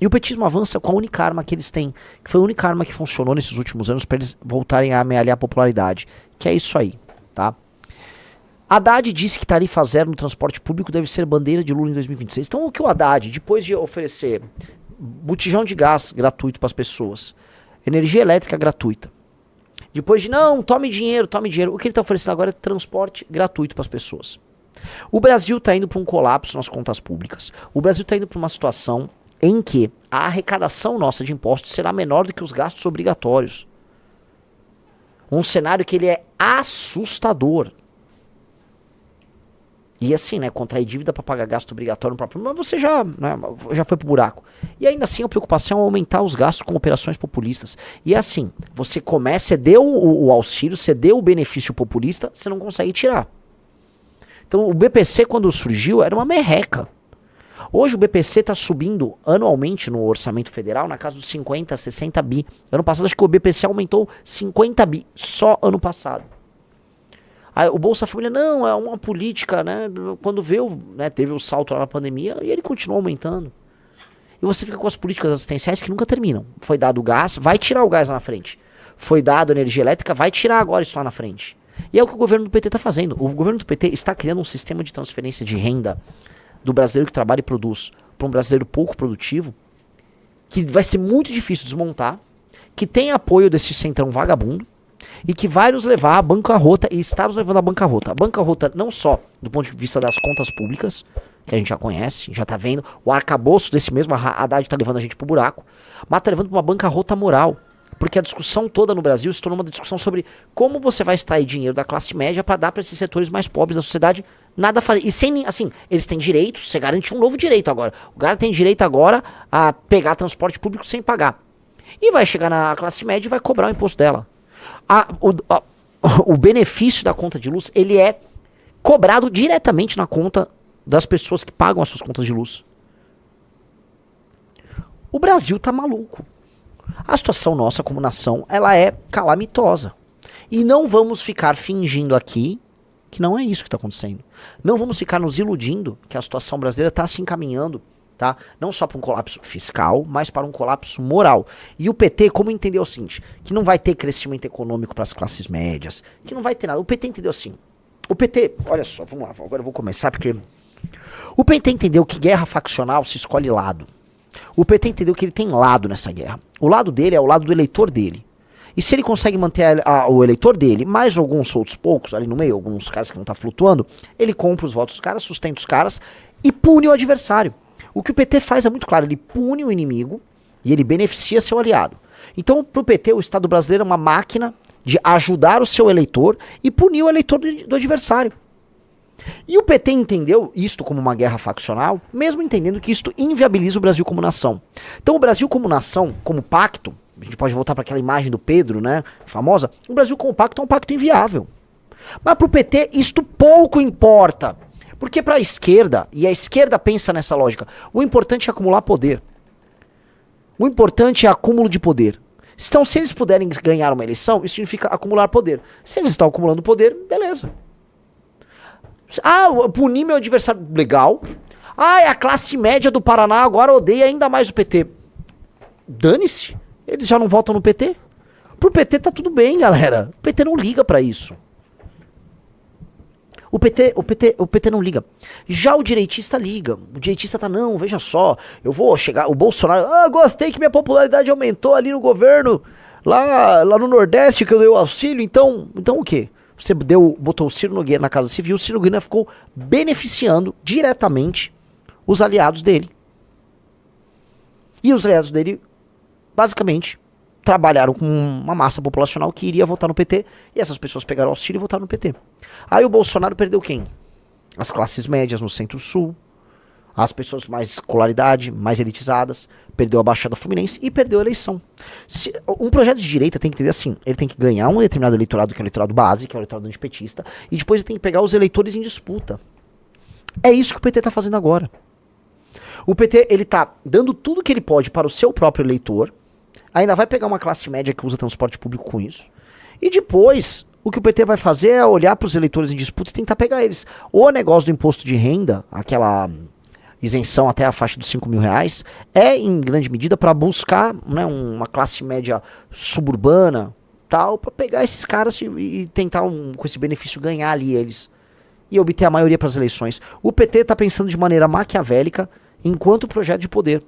E o petismo avança com a única arma que eles têm, que foi a única arma que funcionou nesses últimos anos para eles voltarem a amealhar a popularidade, que é isso aí, tá? Haddad disse que tarifa zero no transporte público deve ser bandeira de Lula em 2026. Então o que o Haddad, depois de oferecer botijão de gás gratuito para as pessoas, energia elétrica gratuita, depois de não, tome dinheiro, o que ele está oferecendo agora é transporte gratuito para as pessoas. O Brasil está indo para um colapso nas contas públicas. O Brasil está indo para uma situação em que a arrecadação nossa de impostos será menor do que os gastos obrigatórios. Um cenário que ele é assustador. E assim, né, contrair dívida para pagar gasto obrigatório no próprio... Mas você já, né, já foi pro buraco. E ainda assim a preocupação é aumentar os gastos com operações populistas. E assim, você começa, você deu o auxílio, você deu o benefício populista, você não consegue tirar. Então o BPC quando surgiu era uma merreca. Hoje o BPC está subindo anualmente no orçamento federal na casa dos 50, 60 bi. Ano passado acho que o BPC aumentou 50 bi, só ano passado. Aí, o Bolsa Família, não, é uma política, né? Quando veio, né, teve o salto lá na pandemia e ele continua aumentando. E você fica com as políticas assistenciais que nunca terminam. Foi dado o gás, vai tirar o gás lá na frente. Foi dado energia elétrica, vai tirar agora isso lá na frente. E é o que o governo do PT está fazendo. O governo do PT está criando um sistema de transferência de renda do brasileiro que trabalha e produz para um brasileiro pouco produtivo, que vai ser muito difícil desmontar, que tem apoio desse centrão vagabundo e que vai nos levar à bancarrota e está nos levando à bancarrota. A bancarrota não só do ponto de vista das contas públicas, que a gente já conhece, já está vendo, o arcabouço desse mesmo Haddad está levando a gente pro buraco, mas está levando para uma bancarrota moral. Porque a discussão toda no Brasil se tornou uma discussão sobre como você vai extrair dinheiro da classe média para dar para esses setores mais pobres da sociedade nada fazer. E sem, assim, eles têm direitos, você garante um novo direito agora. O cara tem direito agora a pegar transporte público sem pagar. E vai chegar na classe média e vai cobrar o imposto dela. O benefício da conta de luz, ele é cobrado diretamente na conta das pessoas que pagam as suas contas de luz. O Brasil tá maluco. A situação nossa como nação, ela é calamitosa. E não vamos ficar fingindo aqui que não é isso que está acontecendo. Não vamos ficar nos iludindo que a situação brasileira está se encaminhando, tá? Não só para um colapso fiscal, mas para um colapso moral. E o PT, como entendeu o seguinte, que não vai ter crescimento econômico para as classes médias, que não vai ter nada. O PT entendeu assim. O PT, olha só, vamos lá, agora eu vou começar porque... O PT entendeu que guerra faccional se escolhe lado. O PT entendeu que ele tem lado nessa guerra. O lado dele é o lado do eleitor dele. E se ele consegue manter o eleitor dele, mais alguns outros poucos ali no meio, alguns caras que vão estar flutuando, ele compra os votos dos caras, sustenta os caras e pune o adversário. O que o PT faz é muito claro, ele pune o inimigo e ele beneficia seu aliado. Então, para o PT, o Estado brasileiro é uma máquina de ajudar o seu eleitor e punir o eleitor do adversário. E o PT entendeu isto como uma guerra faccional, mesmo entendendo que isto inviabiliza o Brasil como nação. Então o Brasil como nação, como pacto, a gente pode voltar para aquela imagem do Pedro, né, famosa, o Brasil como pacto é um pacto inviável. Mas para o PT isto pouco importa, porque para a esquerda, e a esquerda pensa nessa lógica, o importante é acumular poder. O importante é acúmulo de poder. Então se eles puderem ganhar uma eleição, isso significa acumular poder. Se eles estão acumulando poder, beleza. Ah, punir meu adversário, legal. Ah, a classe média do Paraná agora odeia ainda mais o PT. Dane-se, eles já não votam no PT. Pro PT tá tudo bem, galera. O PT não liga pra isso. O PT não liga. Já o direitista liga. O direitista tá, não, veja só, eu vou chegar, o Bolsonaro, gostei que minha popularidade aumentou ali no governo, lá no Nordeste, que eu dei o auxílio, então o quê? Você botou o Ciro Nogueira na Casa Civil, o Ciro Nogueira ficou beneficiando diretamente os aliados dele. E os aliados dele, basicamente, trabalharam com uma massa populacional que iria votar no PT, e essas pessoas pegaram auxílio e votaram no PT. Aí o Bolsonaro perdeu quem? As classes médias no Centro-Sul, as pessoas mais escolaridade, mais elitizadas, perdeu a Baixada Fluminense e perdeu a eleição. Um projeto de direita tem que entender assim, ele tem que ganhar um determinado eleitorado, que é o eleitorado base, que é o eleitorado antipetista, e depois ele tem que pegar os eleitores em disputa. É isso que o PT está fazendo agora. O PT, ele tá dando tudo que ele pode para o seu próprio eleitor, ainda vai pegar uma classe média que usa transporte público com isso, e depois o que o PT vai fazer é olhar para os eleitores em disputa e tentar pegar eles. O negócio do imposto de renda, aquela isenção até a faixa dos 5 mil reais, é em grande medida para buscar, né, uma classe média suburbana, tal, para pegar esses caras e tentar com esse benefício ganhar ali eles e obter a maioria para as eleições. O PT está pensando de maneira maquiavélica enquanto projeto de poder.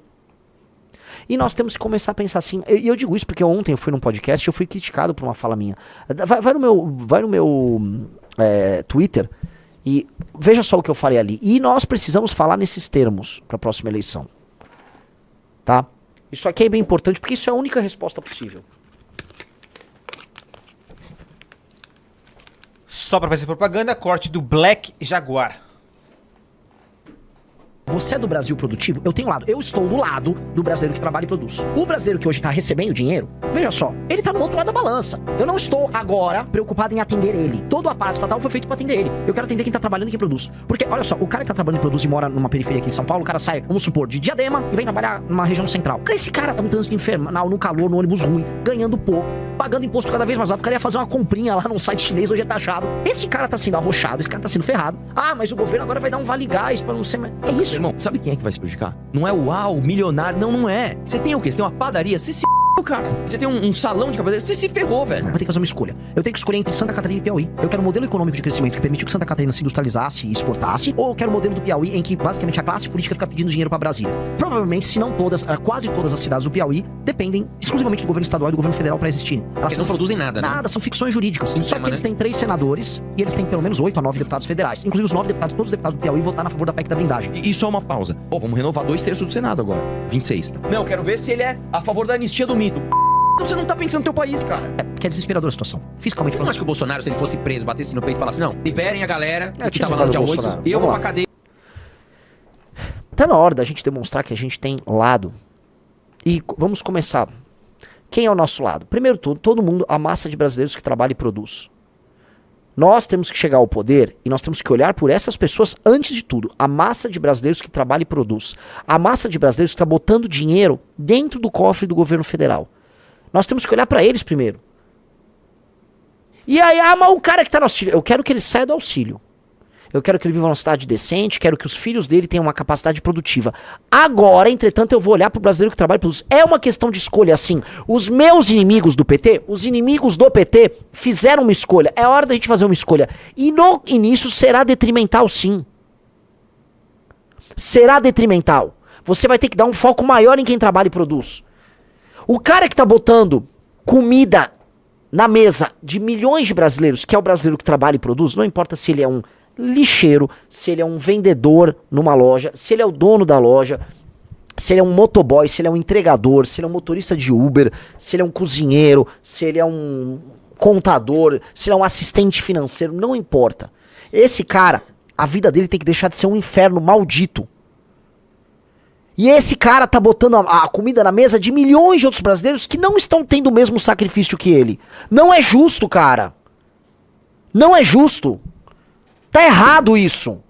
E nós temos que começar a pensar assim. E eu digo isso porque ontem eu fui num podcast e eu fui criticado por uma fala minha. Vai no meu Twitter e veja só o que eu falei ali. E nós precisamos falar nesses termos para a próxima eleição. Tá? Isso aqui é bem importante porque isso é a única resposta possível. Só para fazer propaganda, corte do Black Jaguar. Você é do Brasil produtivo? Eu tenho lado. Eu estou do lado do brasileiro que trabalha e produz. O brasileiro que hoje está recebendo dinheiro, veja só, ele está no outro lado da balança. Eu não estou agora preocupado em atender ele. Todo o aparato estatal foi feito para atender ele. Eu quero atender quem está trabalhando e quem produz. Porque, olha só, o cara que está trabalhando e produz e mora numa periferia aqui em São Paulo, o cara sai, vamos supor, de Diadema e vem trabalhar numa região central. Esse cara tá um trânsito infernal, no calor, no ônibus ruim, ganhando pouco, pagando imposto cada vez mais alto. O cara ia fazer uma comprinha lá num site chinês, hoje é taxado. Esse cara tá sendo arrochado, esse cara tá sendo ferrado. Ah, mas o governo agora vai dar um vale gás pra não ser... É isso. Irmão, sabe quem é que vai se prejudicar? Não é o milionário, não é. Você tem o quê? Você tem uma padaria, você se cara. Você tem um salão de cabeleireiro, você se ferrou, velho. Eu vou ter que fazer uma escolha. Eu tenho que escolher entre Santa Catarina e Piauí. Eu quero um modelo econômico de crescimento que permitiu que Santa Catarina se industrializasse e exportasse, ou eu quero o modelo do Piauí em que basicamente a classe política fica pedindo dinheiro pra Brasília. Provavelmente, se não todas, quase todas as cidades do Piauí dependem exclusivamente do governo estadual e do governo federal pra existirem. Elas não produzem nada, né? Nada, são ficções jurídicas. Só que eles têm 3 senadores e eles têm pelo menos 8 a 9 deputados federais. Inclusive os 9 deputados, todos os deputados do Piauí votaram a favor da PEC da blindagem. E só uma pausa. Pô, vamos renovar 2/3 do Senado agora. 26. Não, quero ver se ele é a favor da anistia do mito. Então você não tá pensando no teu país, cara. Porque é desesperadora a situação. Fiscalmente Você não acha que o Bolsonaro, se ele fosse preso, batesse no peito e falasse, não, liberem a galera que tinha tá falando de citado o arroz, Bolsonaro. eu Vamos vou lá. pra cadeia. Tá na hora da gente demonstrar que a gente tem lado. E vamos começar. Quem é o nosso lado? Primeiro tudo, todo mundo, a massa de brasileiros que trabalha e produz. Nós temos que chegar ao poder e nós temos que olhar por essas pessoas antes de tudo. A massa de brasileiros que trabalha e produz. A massa de brasileiros que está botando dinheiro dentro do cofre do governo federal. Nós temos que olhar para eles primeiro. E aí, mas o cara que tá no auxílio, eu quero que ele saia do auxílio. Eu quero que ele viva numa cidade decente, quero que os filhos dele tenham uma capacidade produtiva. Agora, entretanto, eu vou olhar pro brasileiro que trabalha e produz. É uma questão de escolha, assim. Os meus inimigos do PT, os inimigos do PT, fizeram uma escolha. É hora da gente fazer uma escolha. E no início será detrimental, sim. Será detrimental. Você vai ter que dar um foco maior em quem trabalha e produz. O cara que tá botando comida na mesa de milhões de brasileiros, que é o brasileiro que trabalha e produz, não importa se ele é um lixeiro, se ele é um vendedor numa loja, se ele é o dono da loja, se ele é um motoboy, se ele é um entregador, se ele é um motorista de Uber, se ele é um cozinheiro, se ele é um contador, se ele é um assistente financeiro, não importa. Esse cara, a vida dele tem que deixar de ser um inferno maldito. E esse cara tá botando a comida na mesa de milhões de outros brasileiros que não estão tendo o mesmo sacrifício que ele. Não é justo, cara. Não é justo. Tá errado isso.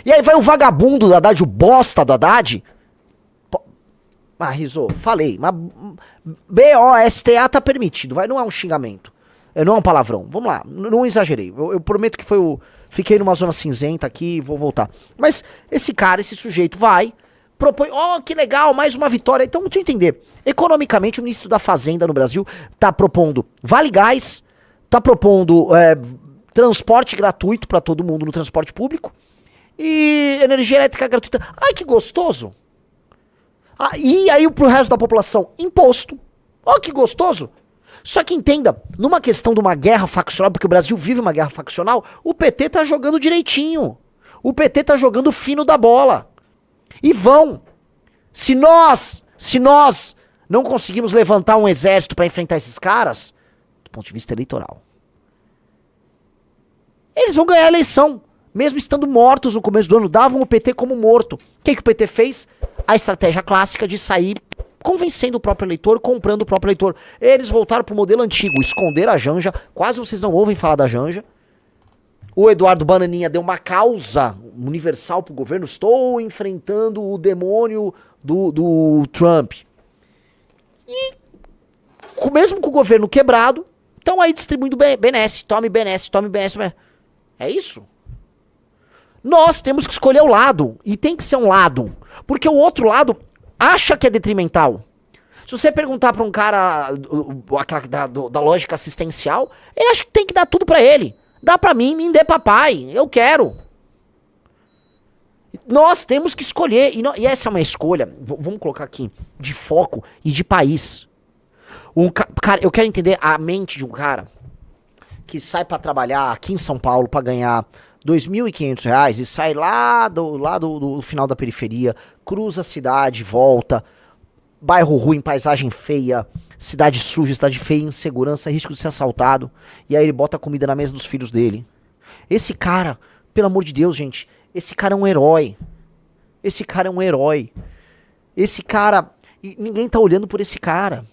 E aí vai o vagabundo do Haddad, o bosta do Haddad. Rizzo, falei. Mas B-O-S-T-A tá permitido. Não é um xingamento. Não é um palavrão. Vamos lá. Não exagerei. Eu prometo que foi o... Fiquei numa zona cinzenta aqui e vou voltar. Mas esse cara, esse sujeito vai... propõe, que legal, mais uma vitória. Então, deixa eu entender. Economicamente, o ministro da Fazenda no Brasil tá propondo vale gás, tá propondo transporte gratuito para todo mundo no transporte público e energia elétrica gratuita. Ai, que gostoso. E aí, pro resto da população, imposto. Que gostoso. Só que entenda, numa questão de uma guerra faccional, porque o Brasil vive uma guerra faccional, o PT tá jogando direitinho. O PT tá jogando fino da bola. E vão. Se nós não conseguimos levantar um exército para enfrentar esses caras, do ponto de vista eleitoral, eles vão ganhar a eleição, mesmo estando mortos no começo do ano, davam o PT como morto. O que o PT fez? A estratégia clássica de sair convencendo o próprio eleitor, comprando o próprio eleitor. Eles voltaram pro modelo antigo, esconder a Janja, quase vocês não ouvem falar da Janja. O Eduardo Bananinha deu uma causa universal pro governo. Estou enfrentando o demônio do Trump. E mesmo com o governo quebrado, estão aí distribuindo benesse. Tome benesse, tome benesse. É isso? Nós temos que escolher o lado. E tem que ser um lado. Porque o outro lado acha que é detrimental. Se você perguntar pra um cara da lógica assistencial, ele acha que tem que dar tudo pra ele. Dá pra mim, me dê papai. Eu quero. Nós temos que escolher. E essa é uma escolha, vamos colocar aqui, de foco e de país. Cara, eu quero entender a mente de um cara que sai pra trabalhar aqui em São Paulo pra ganhar R$2.500 e sai lá do final da periferia, cruza a cidade, volta, bairro ruim, paisagem feia, cidade suja, cidade feia, insegurança, risco de ser assaltado, e aí ele bota comida na mesa dos filhos dele. Esse cara, pelo amor de Deus, gente, esse cara é um herói. Esse cara é um herói. Esse cara, ninguém tá olhando por esse cara.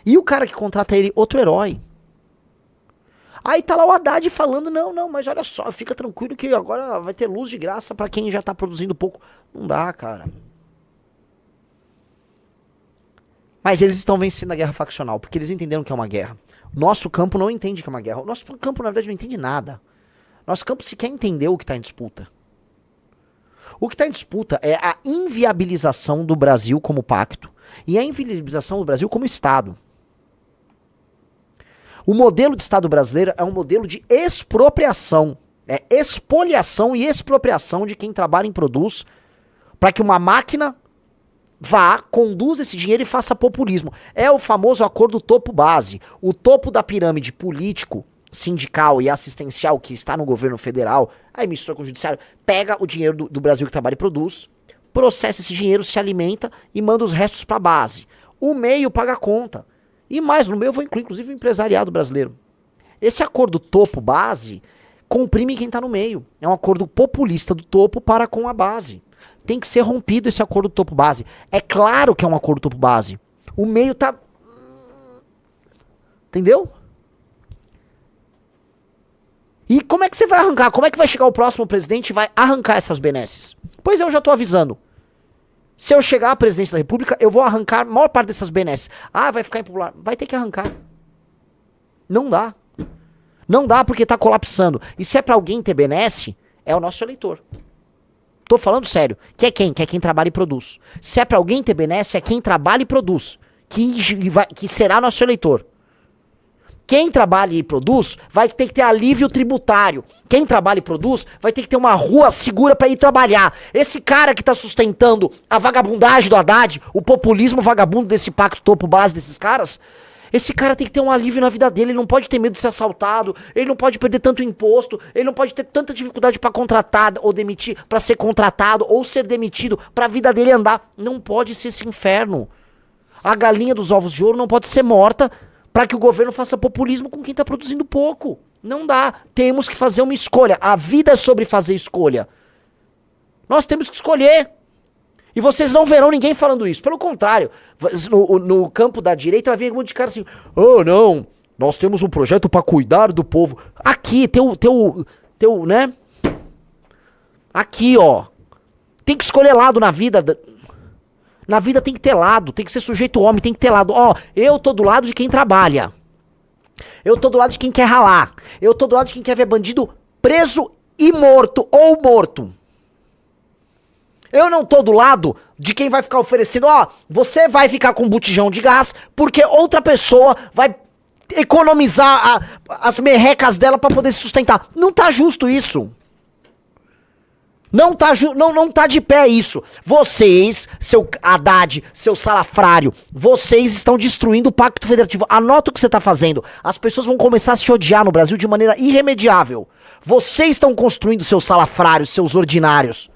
E o cara que contrata ele, outro herói. Aí tá lá o Haddad falando, não, mas olha só, fica tranquilo que agora vai ter luz de graça pra quem já tá produzindo pouco. Não dá, cara. Mas eles estão vencendo a guerra faccional, porque eles entenderam que é uma guerra. Nosso campo não entende que é uma guerra. O nosso campo, na verdade, não entende nada. Nosso campo sequer entendeu o que está em disputa. O que está em disputa é a inviabilização do Brasil como pacto e a inviabilização do Brasil como Estado. O modelo de Estado brasileiro é um modelo de expropriação. É expoliação e expropriação de quem trabalha e produz para que uma máquina vá, conduza esse dinheiro e faça populismo. É o famoso acordo topo-base. O topo da pirâmide político, sindical e assistencial que está no governo federal, aí mistura com o judiciário, pega o dinheiro do Brasil que trabalha e produz, processa esse dinheiro, se alimenta e manda os restos para a base. O meio paga a conta. E mais, no meio eu vou incluir inclusive o empresariado brasileiro. Esse acordo topo-base comprime quem está no meio. É um acordo populista do topo para com a base. Tem que ser rompido esse acordo topo-base. É claro que é um acordo topo-base. O meio tá... Entendeu? E como é que você vai arrancar? Como é que vai chegar o próximo presidente e vai arrancar essas benesses? Pois eu já tô avisando. Se eu chegar à presidência da República, eu vou arrancar a maior parte dessas benesses. Ah, vai ficar impopular. Vai ter que arrancar. Não dá. Não dá porque tá colapsando. E se é pra alguém ter benesse, é o nosso eleitor. Tô falando sério. Que é quem? Que é quem trabalha e produz. Se é pra alguém ter benesse, é quem trabalha e produz. Que será nosso eleitor. Quem trabalha e produz vai ter que ter alívio tributário. Quem trabalha e produz vai ter que ter uma rua segura pra ir trabalhar. Esse cara que tá sustentando a vagabundagem do Haddad, o populismo vagabundo desse pacto topo-base desses caras, esse cara tem que ter um alívio na vida dele. Ele não pode ter medo de ser assaltado, ele não pode perder tanto imposto, ele não pode ter tanta dificuldade pra contratar ou demitir, pra ser contratado ou ser demitido, pra vida dele andar. Não pode ser esse inferno. A galinha dos ovos de ouro não pode ser morta para que o governo faça populismo com quem está produzindo pouco. Não dá. Temos que fazer uma escolha. A vida é sobre fazer escolha. Nós temos que escolher. E vocês não verão ninguém falando isso. Pelo contrário, no campo da direita vai vir um monte de cara assim, oh não, nós temos um projeto para cuidar do povo. Aqui, né? Aqui, ó. Tem que escolher lado na vida. Na vida tem que ter lado, tem que ser sujeito homem, tem que ter lado. Ó, eu tô do lado de quem trabalha. Eu tô do lado de quem quer ralar. Eu tô do lado de quem quer ver bandido preso e morto, ou morto. Eu não tô do lado de quem vai ficar oferecendo, ó, você vai ficar com um botijão de gás, porque outra pessoa vai economizar as merrecas dela pra poder se sustentar. Não tá justo isso. Não tá de pé isso. Vocês, seu Haddad, seu salafrário, vocês estão destruindo o Pacto Federativo. Anota o que você tá fazendo. As pessoas vão começar a se odiar no Brasil de maneira irremediável. Vocês estão construindo seus salafrários, seus ordinários.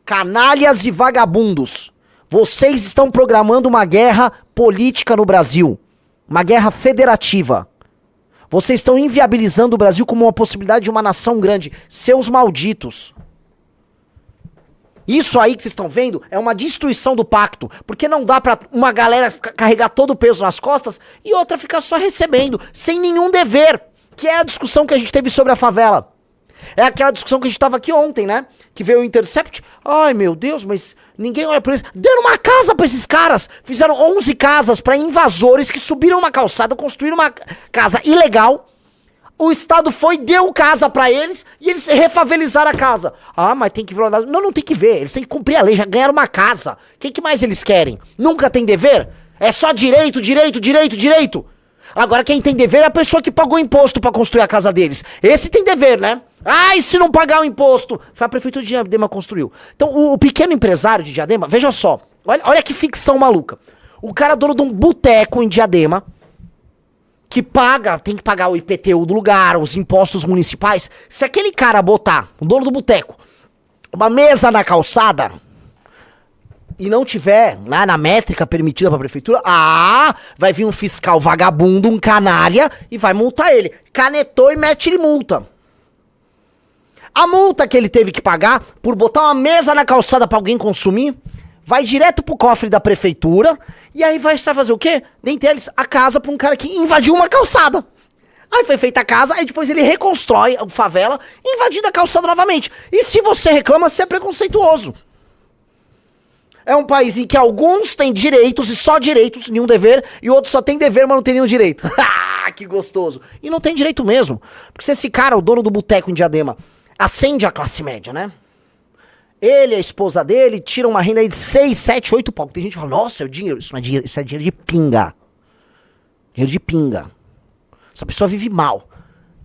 Canalhas e vagabundos. Vocês estão programando uma guerra política no Brasil. Uma guerra federativa. Vocês estão inviabilizando o Brasil como uma possibilidade de uma nação grande. Seus malditos. Isso aí que vocês estão vendo é uma destruição do pacto, porque não dá pra uma galera carregar todo o peso nas costas e outra ficar só recebendo, sem nenhum dever, que é a discussão que a gente teve sobre a favela. É aquela discussão que a gente tava aqui ontem, né? Que veio o Intercept, ai meu Deus, mas ninguém olha pra eles. Deram uma casa pra esses caras, fizeram 11 casas pra invasores que subiram uma calçada, construíram uma casa ilegal, O Estado foi, deu casa pra eles e eles refavelizaram a casa. Ah, mas tem que ver. Não, não tem que ver. Eles têm que cumprir a lei. Já ganharam uma casa. O que mais eles querem? Nunca tem dever? É só direito, direito, direito, direito. Agora quem tem dever é a pessoa que pagou imposto pra construir a casa deles. Esse tem dever, né? Ah, e se não pagar o imposto? Foi a prefeitura de Diadema construiu. Então o pequeno empresário de Diadema, veja só. Olha que ficção maluca. O cara dono de um boteco em Diadema, que tem que pagar o IPTU do lugar, os impostos municipais. Se aquele cara botar, o dono do boteco, uma mesa na calçada e não tiver na métrica permitida pra prefeitura, vai vir um fiscal vagabundo, um canalha, e vai multar ele. Canetou e mete-lhe multa. A multa que ele teve que pagar por botar uma mesa na calçada pra alguém consumir, vai direto pro cofre da prefeitura, e aí vai fazer o quê? Dentre eles, a casa pra um cara que invadiu uma calçada. Aí foi feita a casa, aí depois ele reconstrói a favela, invadindo a calçada novamente. E se você reclama, você é preconceituoso. É um país em que alguns têm direitos, e só direitos, nenhum dever, e outros só têm dever, mas não tem nenhum direito. Que gostoso. E não tem direito mesmo. Porque se esse cara, o dono do boteco em Diadema, acende a classe média, né? Ele e a esposa dele tiram uma renda aí de 6, 7, 8 pau. Tem gente que fala, nossa, é dinheiro. Isso não é dinheiro, isso é dinheiro de pinga. Dinheiro de pinga. Essa pessoa vive mal.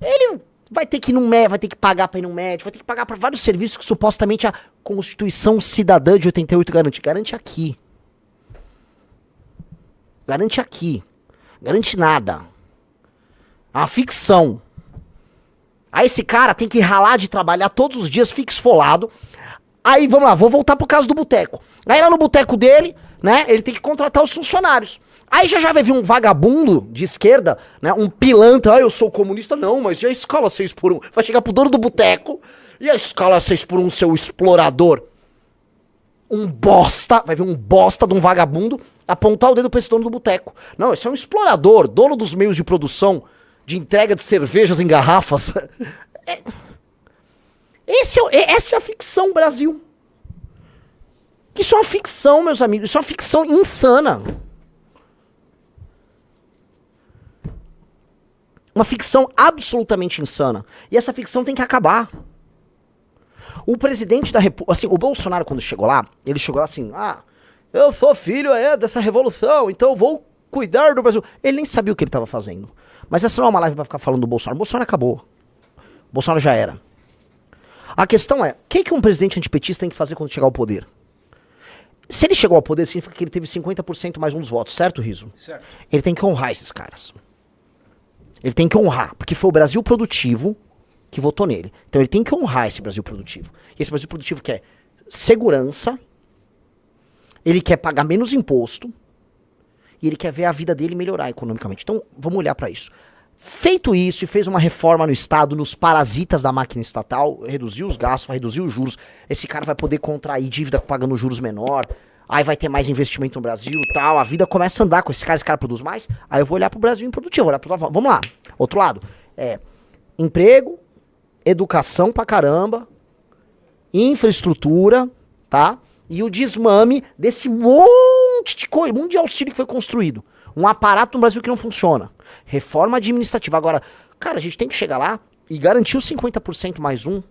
Ele vai ter que ir num médico, vai ter que pagar pra ir num médico, vai ter que pagar pra vários serviços que supostamente a Constituição Cidadã de 88 garante. Garante aqui. Garante aqui. Garante nada. É uma ficção. Aí esse cara tem que ralar de trabalhar todos os dias, fica esfolado. Aí, vamos lá, vou voltar pro caso do boteco. Aí lá no boteco dele, né, ele tem que contratar os funcionários. Aí já vai vir um vagabundo de esquerda, né, um pilantra, eu sou comunista, não, mas e a escala 6x1? Vai chegar pro dono do boteco, e a escala 6x1, seu explorador? Um bosta, vai vir um bosta de um vagabundo apontar o dedo pra esse dono do boteco. Não, esse é um explorador, dono dos meios de produção, de entrega de cervejas em garrafas. Essa é a ficção, Brasil. Isso é uma ficção, meus amigos. Isso é uma ficção insana. Uma ficção absolutamente insana. E essa ficção tem que acabar. O presidente da República... Assim, o Bolsonaro, quando chegou lá, ele chegou lá assim... eu sou filho dessa revolução, então eu vou cuidar do Brasil. Ele nem sabia o que ele estava fazendo. Mas essa não é uma live pra ficar falando do Bolsonaro. O Bolsonaro acabou. O Bolsonaro já era. A questão é, o que um presidente antipetista tem que fazer quando chegar ao poder? Se ele chegou ao poder, significa que ele teve 50% mais um dos votos, certo, Riso? Certo. Ele tem que honrar esses caras. Ele tem que honrar, porque foi o Brasil produtivo que votou nele. Então ele tem que honrar esse Brasil produtivo. E esse Brasil produtivo quer segurança, ele quer pagar menos imposto, e ele quer ver a vida dele melhorar economicamente. Então, vamos olhar pra isso. Feito isso e fez uma reforma no Estado, nos parasitas da máquina estatal, reduziu os gastos, vai reduzir os juros, esse cara vai poder contrair dívida pagando juros menor, aí vai ter mais investimento no Brasil e tal, a vida começa a andar com esse cara produz mais, aí eu vou olhar pro Brasil improdutivo, vamos lá, outro lado, emprego, educação pra caramba, infraestrutura, tá? E o desmame desse monte de coisa, um monte de auxílio que foi construído. Um aparato no Brasil que não funciona. Reforma administrativa. Agora, cara, a gente tem que chegar lá e garantir os 50% mais um.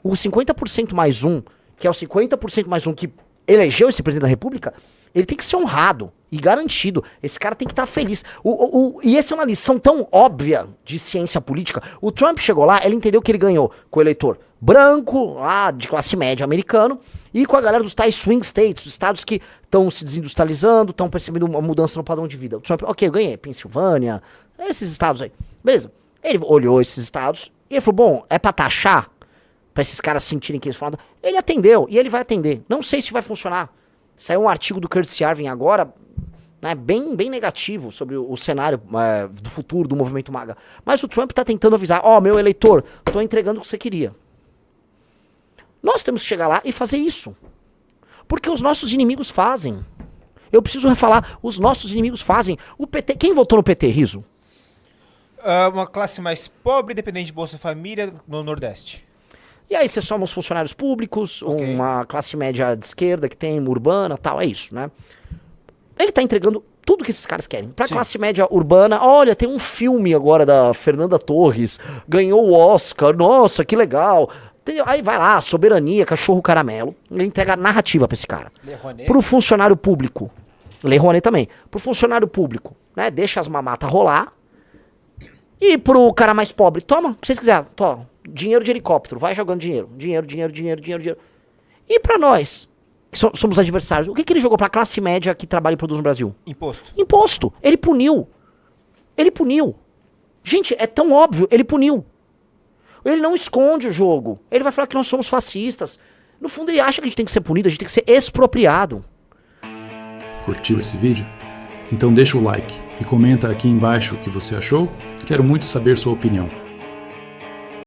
O 50% mais um, que é o 50% mais um que elegeu esse presidente da República, ele tem que ser honrado e garantido. Esse cara tem que estar feliz. E essa é uma lição tão óbvia de ciência política. O Trump chegou lá, ele entendeu que ele ganhou com o eleitor branco, lá de classe média americano, e com a galera dos tais swing states, os estados que estão se desindustrializando, estão percebendo uma mudança no padrão de vida. O Trump, ok, eu ganhei, Pensilvânia, esses estados aí. Beleza. Ele olhou esses estados e ele falou, bom, é pra taxar? Pra esses caras sentirem que eles falam. Ele atendeu, e ele vai atender. Não sei se vai funcionar. Saiu um artigo do Curtis Yarvin agora, né, bem negativo sobre o cenário do futuro do movimento MAGA. Mas o Trump tá tentando avisar, meu eleitor, tô entregando o que você queria. Nós temos que chegar lá e fazer isso. Porque os nossos inimigos fazem. Eu preciso refalar, os nossos inimigos fazem. O PT, quem votou no PT, Riso? Uma classe mais pobre, dependente de Bolsa Família no Nordeste. E aí você soma os funcionários públicos, okay, uma classe média de esquerda que tem, urbana, tal, é isso, né? Ele tá entregando Tudo que esses caras querem. Pra Sim. classe média urbana, olha, tem um filme agora da Fernanda Torres, ganhou o Oscar, nossa, que legal. Entendeu? Aí vai lá, soberania, cachorro caramelo, ele entrega narrativa pra esse cara. Le Rouanet. Pro funcionário público, Le Rouanet também, pro funcionário público, né, deixa as mamatas rolar. E pro cara mais pobre, toma, o que vocês quiserem, toma, dinheiro de helicóptero, vai jogando dinheiro. E pra nós, que somos adversários, o que ele jogou pra classe média que trabalha e produz no Brasil? Imposto. Imposto. Ele puniu. Gente, é tão óbvio, ele puniu. Ele não esconde o jogo. Ele vai falar que nós somos fascistas. No fundo, ele acha que a gente tem que ser punido, a gente tem que ser expropriado. Curtiu esse vídeo? Então deixa o like e comenta aqui embaixo o que você achou. Quero muito saber sua opinião.